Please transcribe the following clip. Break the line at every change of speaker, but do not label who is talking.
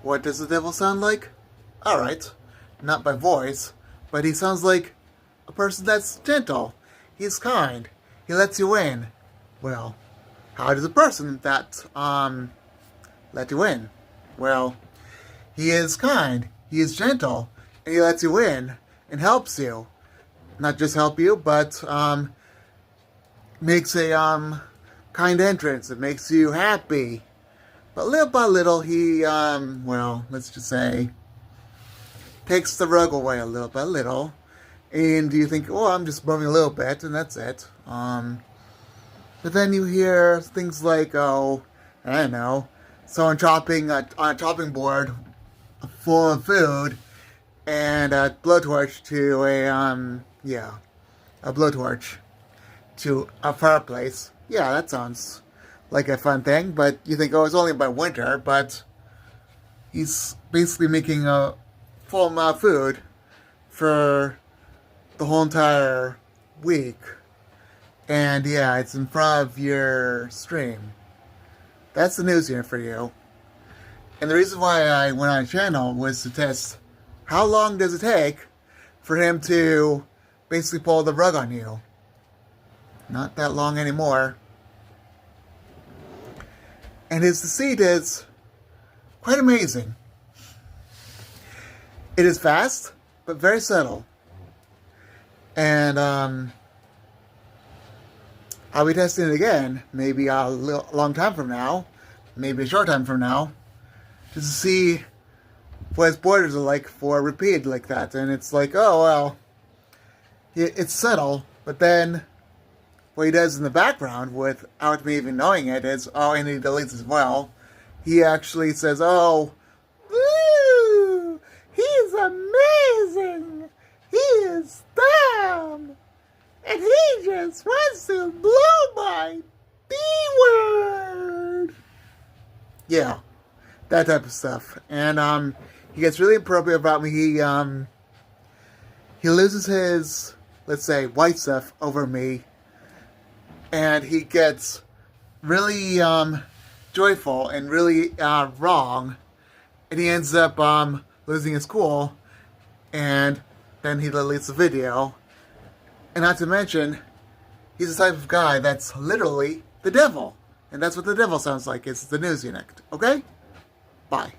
What does the devil sound like? Alright, not by voice, but he sounds like a person that's gentle. He's kind. He lets you in. Well, how does a person that, let you in? Well, he is kind. He is gentle. And he lets you in and helps you. Not just help you, but, makes a, kind entrance. It makes you happy. But little by little, he, well, let's just say, takes the rug away a little by little. And you think, oh, I'm just moving a little bit, and that's it. But then you hear things like, oh, I don't know, someone chopping on a chopping board full of food, and a blowtorch to a blowtorch to a fireplace. Yeah, that sounds like a fun thing, but you think, oh, it's only by winter, but he's basically making a full amount of food for the whole entire week. And yeah, it's in front of your stream. That's the news unit for you. And the reason why I went on a channel was to test how long does it take for him to basically pull the rug on you. Not that long anymore. And his deceit is quite amazing. It is fast, but very subtle. And I'll be testing it again, maybe a long time from now, maybe a short time from now, just to see what his borders are like for repeat like that. And it's like, oh, well, it's subtle, but then what he does in the background without me even knowing it is, oh, and he deletes as well. He actually says, oh, woo, he's amazing. He is dumb. And he just wants to blow my B-word. Yeah, that type of stuff. And he gets really appropriate about me. He loses his, let's say, white stuff over me. And he gets really joyful and really wrong. And he ends up losing his cool. And then he deletes the video. And not to mention, he's the type of guy that's literally the devil. And that's what the devil sounds like. It's the news unit. Okay? Bye.